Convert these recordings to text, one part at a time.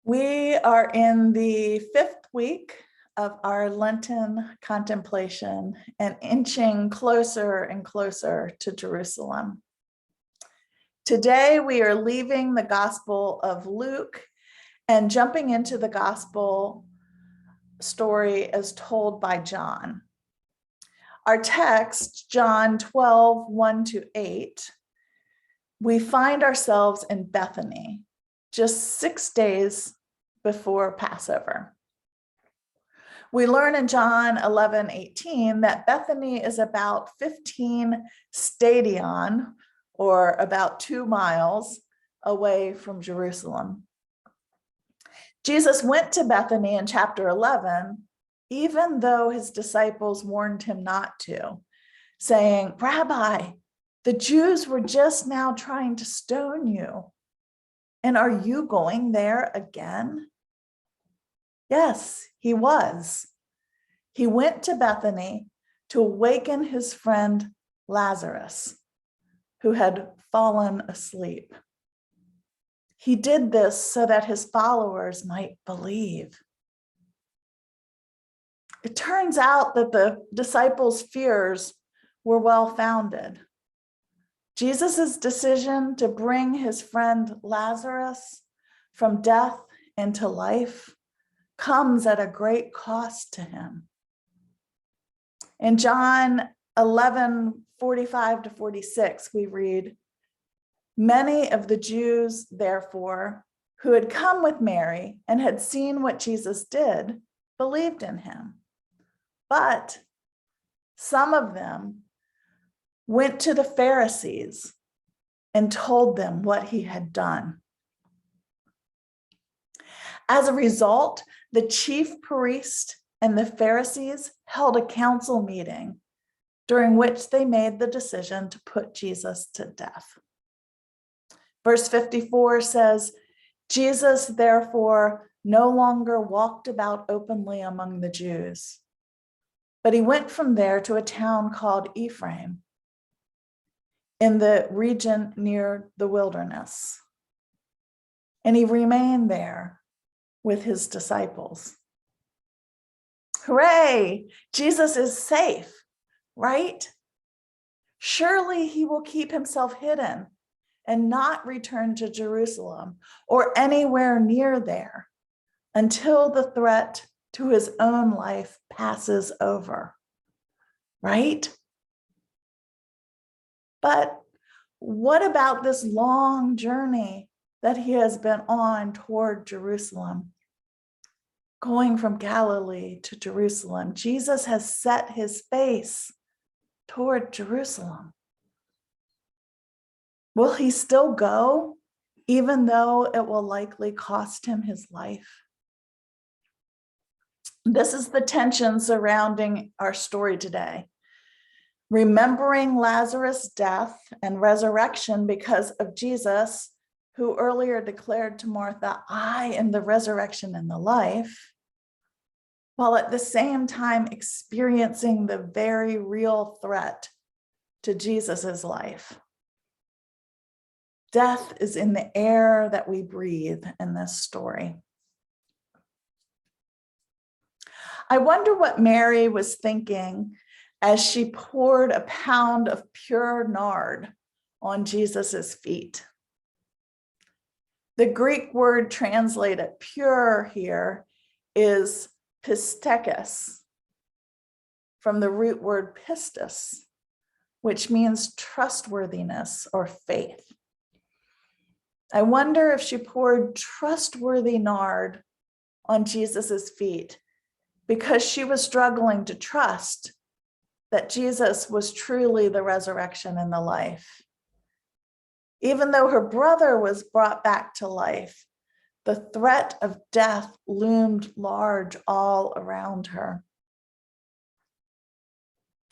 We are in the 5th week of our Lenten contemplation and inching closer and closer to Jerusalem. Today, we are leaving the Gospel of Luke and jumping into the Gospel story as told by John. Our text, John 12, 1-8, we find ourselves in Bethany, just 6 days before Passover. We learn in John 11:18 that Bethany is about 15 stadion, or about 2 miles away from Jerusalem. Jesus went to Bethany in chapter 11, even though his disciples warned him not to, saying, "Rabbi, the Jews were just now trying to stone you. And are you going there again?" Yes, he was. He went to Bethany to awaken his friend Lazarus, who had fallen asleep. He did this so that his followers might believe. It turns out that the disciples' fears were well-founded. Jesus' decision to bring his friend Lazarus from death into life comes at a great cost to him. In John 11:45-46, we read, "Many of the Jews, therefore, who had come with Mary and had seen what Jesus did, believed in him. But some of them went to the Pharisees and told them what he had done. As a result, the chief priest and the Pharisees held a council meeting during which they made the decision to put Jesus to death." Verse 54 says, "Jesus, therefore, no longer walked about openly among the Jews, but he went from there to a town called Ephraim, in the region near the wilderness. And he remained there with his disciples." Hooray! Jesus is safe, right? Surely he will keep himself hidden and not return to Jerusalem or anywhere near there until the threat to his own life passes over, right? But what about this long journey that he has been on toward Jerusalem? Going from Galilee to Jerusalem, Jesus has set his face toward Jerusalem. Will he still go, even though it will likely cost him his life? This is the tension surrounding our story today. Remembering Lazarus' death and resurrection because of Jesus, who earlier declared to Martha, "I am the resurrection and the life," while at the same time experiencing the very real threat to Jesus's life. Death is in the air that we breathe in this story. I wonder what Mary was thinking as she poured a pound of pure nard on Jesus's feet. The Greek word translated pure here is pistekes, from the root word pistis, which means trustworthiness or faith. I wonder if she poured trustworthy nard on Jesus's feet because she was struggling to trust that Jesus was truly the resurrection and the life. Even though her brother was brought back to life, the threat of death loomed large all around her.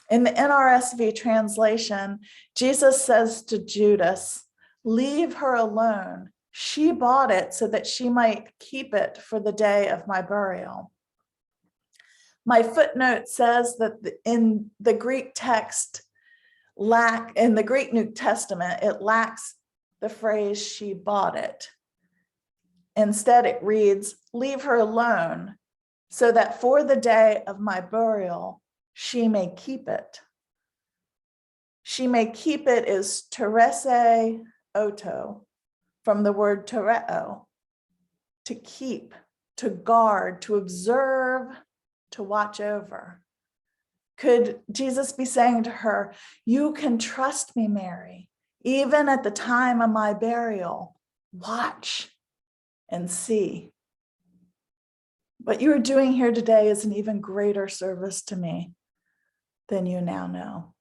In the NRSV translation, Jesus says to Judas, "Leave her alone. She bought it so that she might keep it for the day of my burial." My footnote says that in the Greek text, in the Greek New Testament, it lacks the phrase "she bought it." Instead, it reads, "Leave her alone, so that for the day of my burial, she may keep it." She may keep it is terese oto, from the word tereo, to keep, to guard, to observe, to watch over. Could Jesus be saying to her, "You can trust me, Mary, even at the time of my burial. Watch and see. What you are doing here today is an even greater service to me than you now know."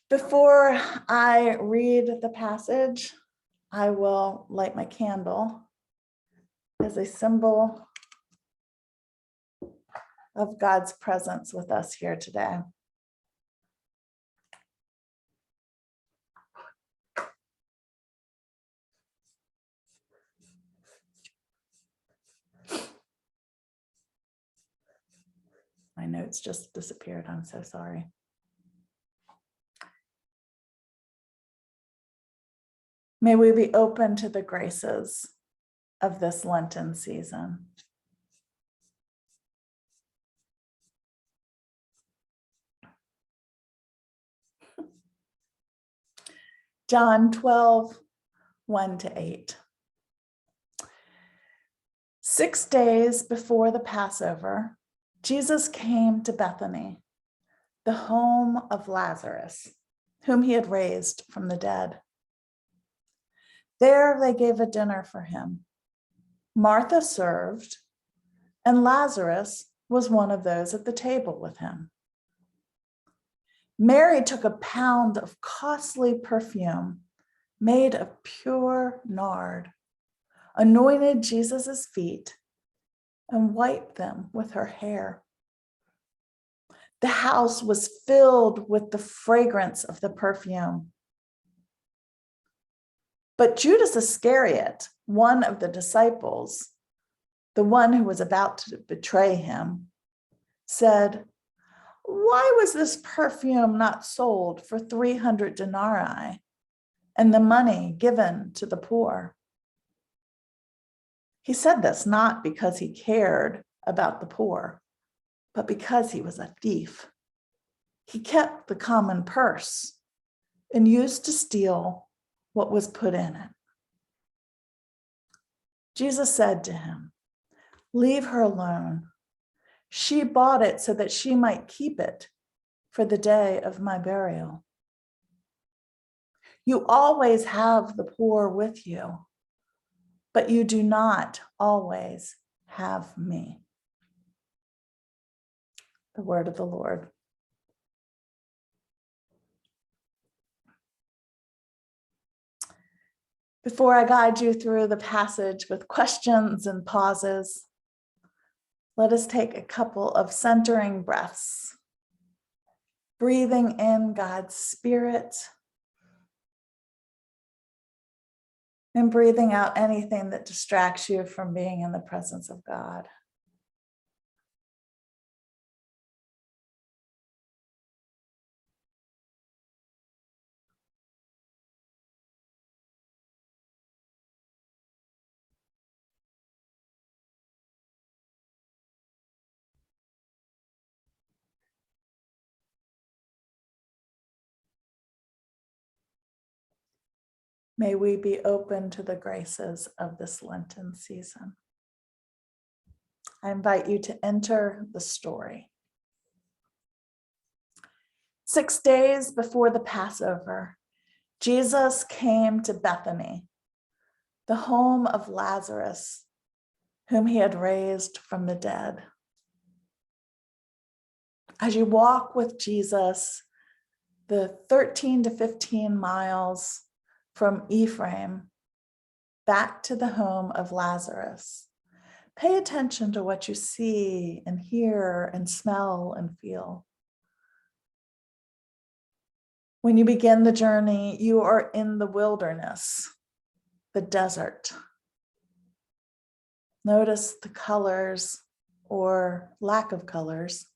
Before I read the passage, I will light my candle as a symbol of God's presence with us here today. My notes just disappeared. I'm so sorry. May we be open to the graces of this Lenten season. John 12, 1-8. 6 days before the Passover, Jesus came to Bethany, the home of Lazarus, whom he had raised from the dead. There they gave a dinner for him. Martha served, and Lazarus was one of those at the table with him. Mary took a pound of costly perfume made of pure nard, anointed Jesus' feet, and wiped them with her hair. The house was filled with the fragrance of the perfume. But Judas Iscariot, one of the disciples, the one who was about to betray him, said, "Why was this perfume not sold for 300 denarii and the money given to the poor?" He said this not because he cared about the poor, but because he was a thief. He kept the common purse and used to steal what was put in it. Jesus said to him, "Leave her alone. She bought it so that she might keep it for the day of my burial. You always have the poor with you, but you do not always have me." The word of the Lord. Before I guide you through the passage with questions and pauses, let us take a couple of centering breaths, breathing in God's Spirit and breathing out anything that distracts you from being in the presence of God. May we be open to the graces of this Lenten season. I invite you to enter the story. 6 days before the Passover, Jesus came to Bethany, the home of Lazarus, whom he had raised from the dead. As you walk with Jesus, the 13 to 15 miles from Ephraim back to the home of Lazarus, pay attention to what you see and hear and smell and feel. When you begin the journey, you are in the wilderness, the desert. Notice the colors or lack of colors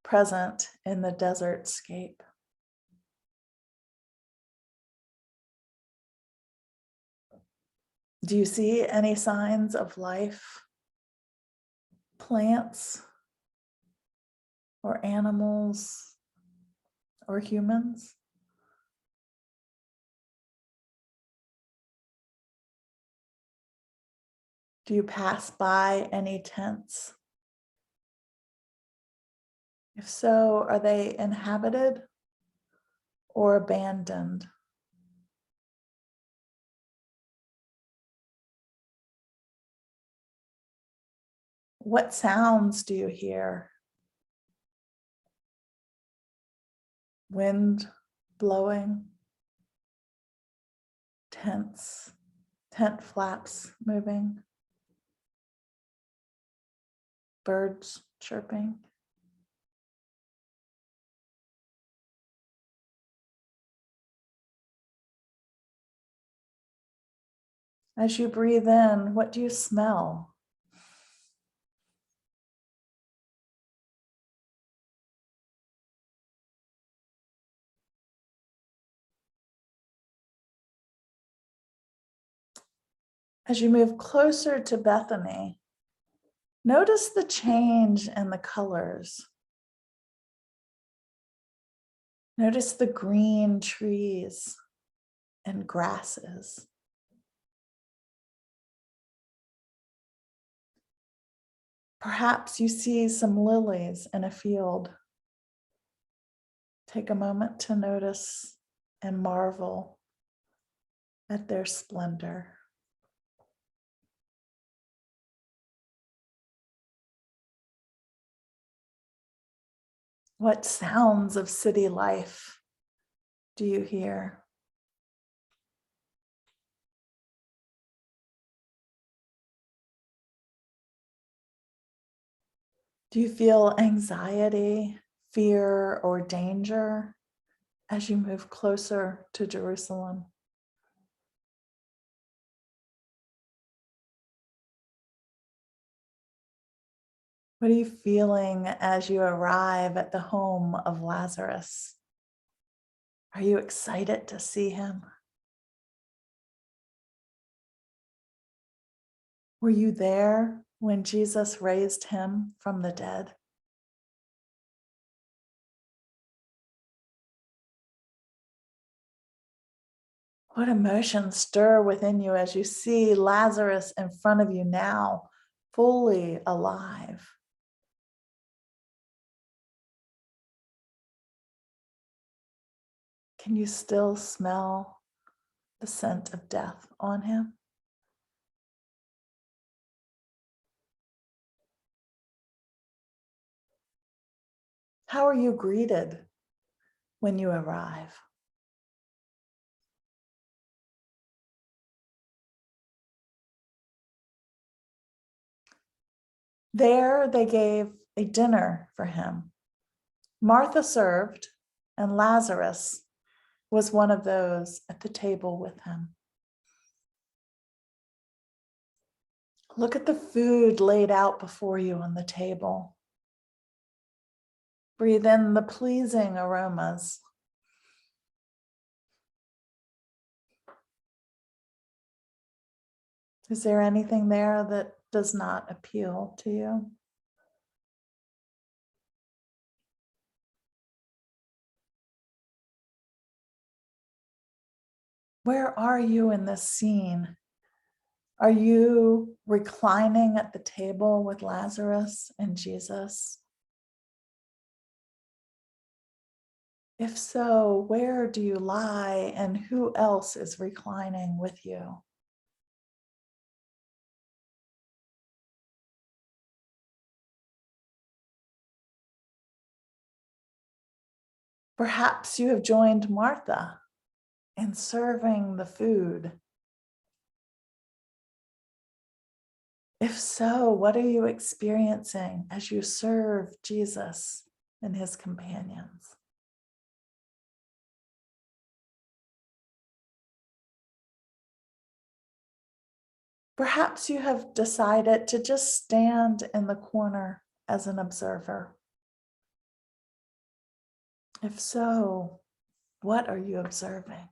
present in the desert scape. Do you see any signs of life? Plants or animals or humans? Do you pass by any tents? If so, are they inhabited or abandoned? What sounds do you hear? Wind blowing, tent flaps moving, birds chirping. As you breathe in, what do you smell? As you move closer to Bethany, notice the change in the colors. Notice the green trees and grasses. Perhaps you see some lilies in a field. Take a moment to notice and marvel at their splendor. What sounds of city life do you hear? Do you feel anxiety, fear, or danger as you move closer to Jerusalem? What are you feeling as you arrive at the home of Lazarus? Are you excited to see him? Were you there when Jesus raised him from the dead? What emotions stir within you as you see Lazarus in front of you now, fully alive? Can you still smell the scent of death on him? How are you greeted when you arrive? There they gave a dinner for him. Martha served, and Lazarus was one of those at the table with him. Look at the food laid out before you on the table. Breathe in the pleasing aromas. Is there anything there that does not appeal to you? Where are you in this scene? Are you reclining at the table with Lazarus and Jesus? If so, where do you lie and who else is reclining with you? Perhaps you have joined Martha in serving the food. If so, what are you experiencing as you serve Jesus and his companions? Perhaps you have decided to just stand in the corner as an observer. If so, what are you observing?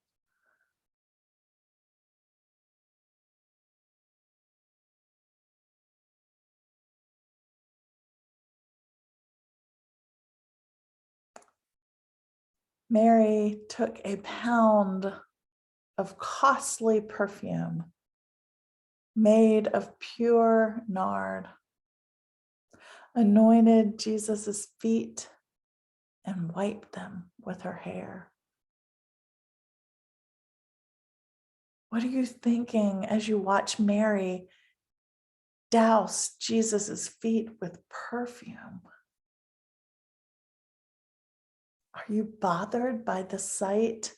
Mary took a pound of costly perfume made of pure nard, anointed Jesus's feet, and wiped them with her hair. What are you thinking as you watch Mary douse Jesus's feet with perfume? Are you bothered by the sight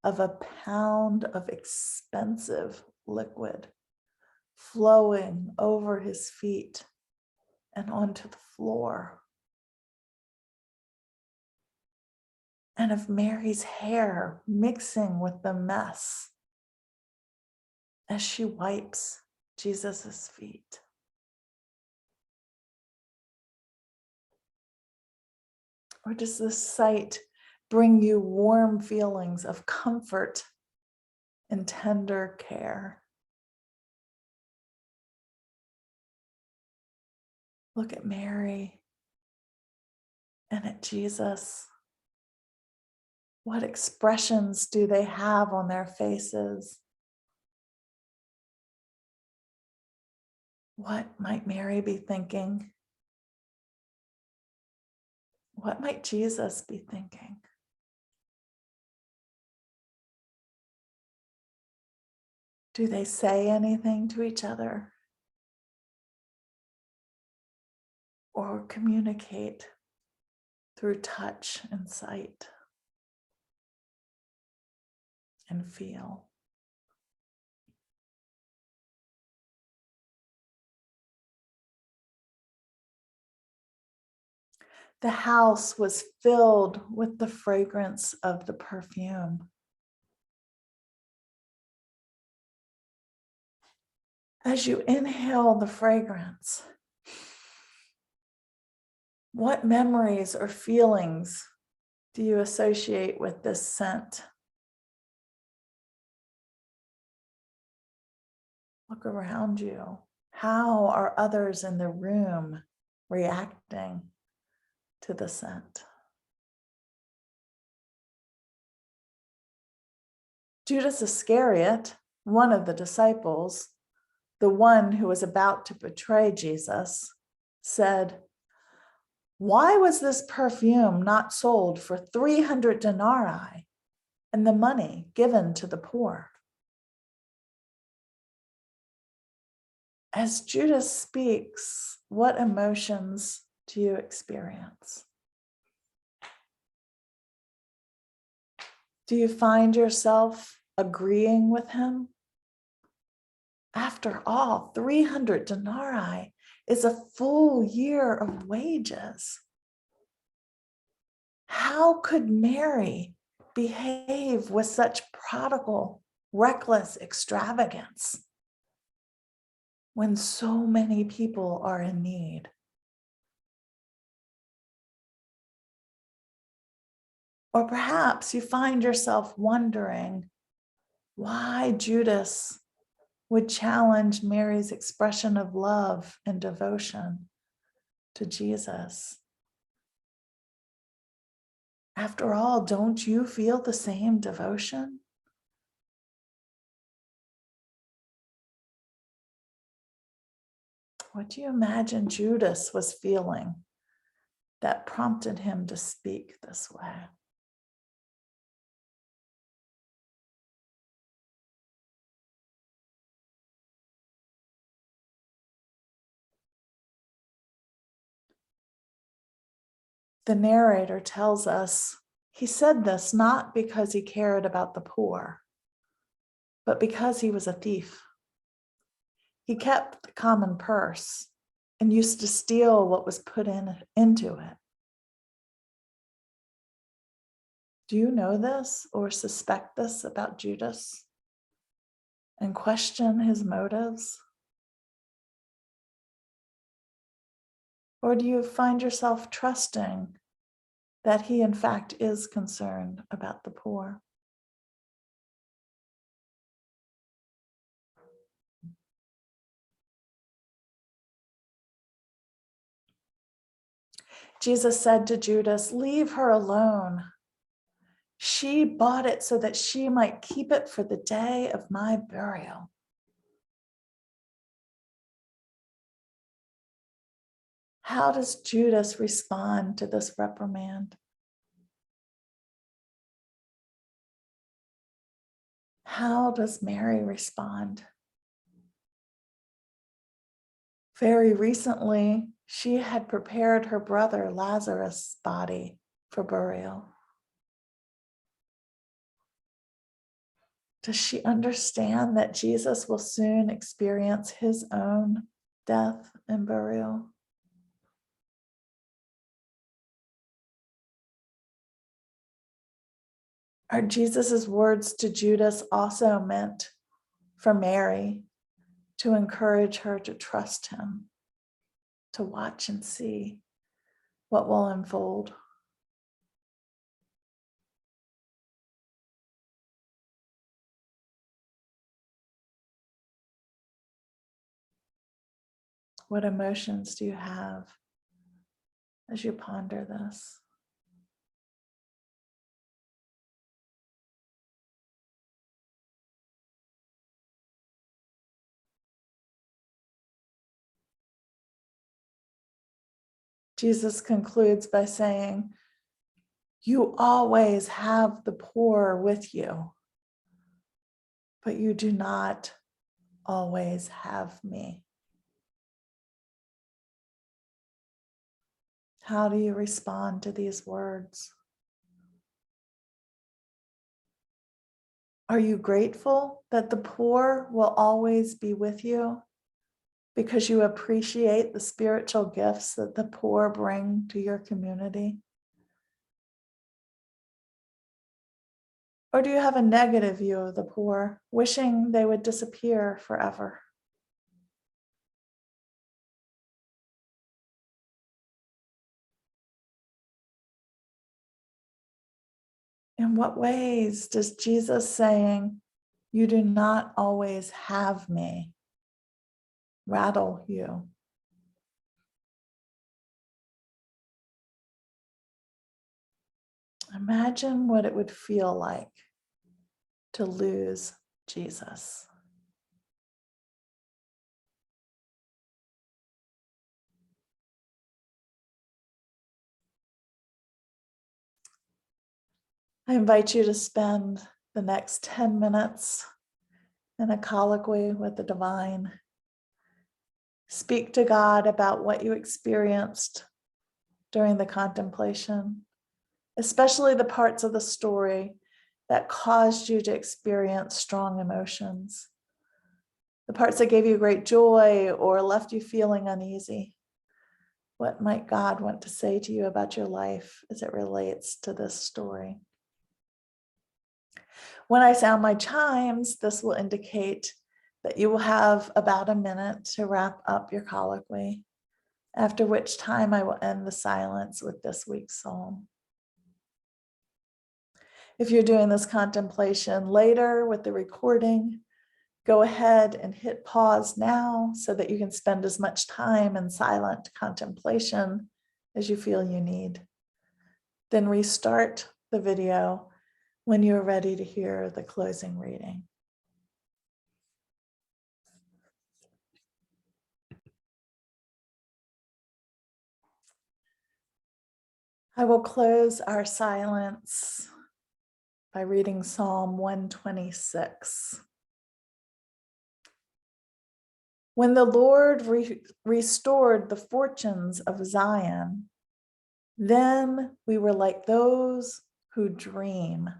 of a pound of expensive liquid flowing over his feet and onto the floor? And of Mary's hair mixing with the mess as she wipes Jesus's feet? Or does this sight bring you warm feelings of comfort and tender care? Look at Mary and at Jesus. What expressions do they have on their faces? What might Mary be thinking? What might Jesus be thinking? Do they say anything to each other? Or communicate through touch and sight and feel? The house was filled with the fragrance of the perfume. As you inhale the fragrance, what memories or feelings do you associate with this scent? Look around you. How are others in the room reacting to the scent? Judas Iscariot, one of the disciples, the one who was about to betray Jesus, said, "Why was this perfume not sold for 300 denarii and the money given to the poor?" As Judas speaks, what emotions do you experience? Do you find yourself agreeing with him? After all, 300 denarii is a full year of wages. How could Mary behave with such prodigal, reckless extravagance when so many people are in need? Or perhaps you find yourself wondering why Judas would challenge Mary's expression of love and devotion to Jesus. After all, don't you feel the same devotion? What do you imagine Judas was feeling that prompted him to speak this way? The narrator tells us he said this not because he cared about the poor, but because he was a thief. He kept the common purse and used to steal what was put into it. Do you know this or suspect this about Judas and question his motives? Or do you find yourself trusting that he in fact is concerned about the poor? Jesus said to Judas, "Leave her alone. She bought it so that she might keep it for the day of my burial. How does Judas respond to this reprimand? How does Mary respond? Very recently, she had prepared her brother Lazarus' body for burial. Does she understand that Jesus will soon experience his own death and burial? Are Jesus's words to Judas also meant for Mary to encourage her to trust him, to watch and see what will unfold? What emotions do you have as you ponder this? Jesus concludes by saying, "You always have the poor with you, but you do not always have me." How do you respond to these words? Are you grateful that the poor will always be with you because you appreciate the spiritual gifts that the poor bring to your community? Or do you have a negative view of the poor, wishing they would disappear forever? In what ways does Jesus saying, "You do not always have me," rattle you? Imagine what it would feel like to lose Jesus. I invite you to spend the next 10 minutes in a colloquy with the divine. Speak to God about what you experienced during the contemplation, especially the parts of the story that caused you to experience strong emotions, the parts that gave you great joy or left you feeling uneasy. What might God want to say to you about your life as it relates to this story? When I sound my chimes, this will indicate that you will have about a minute to wrap up your colloquy, after which time I will end the silence with this week's psalm. If you're doing this contemplation later with the recording, go ahead and hit pause now so that you can spend as much time in silent contemplation as you feel you need. Then restart the video when you're ready to hear the closing reading. I will close our silence by reading Psalm 126. When the Lord restored the fortunes of Zion, then we were like those who dream.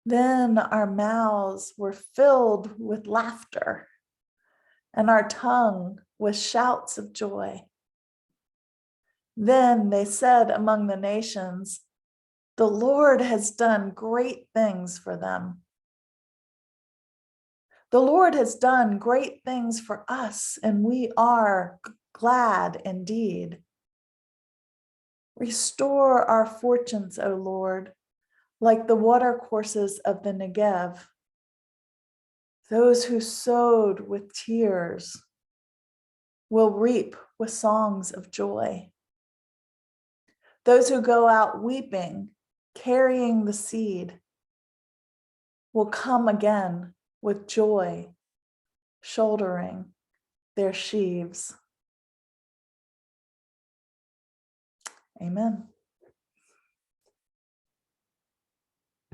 Then our mouths were filled with laughter, and our tongue with shouts of joy. Then they said among the nations, "The Lord has done great things for them." The Lord has done great things for us, and we are glad indeed. Restore our fortunes, O Lord, like the watercourses of the Negev. Those who sowed with tears will reap with songs of joy. Those who go out weeping carrying the seed, will come again with joy, shouldering their sheaves. Amen.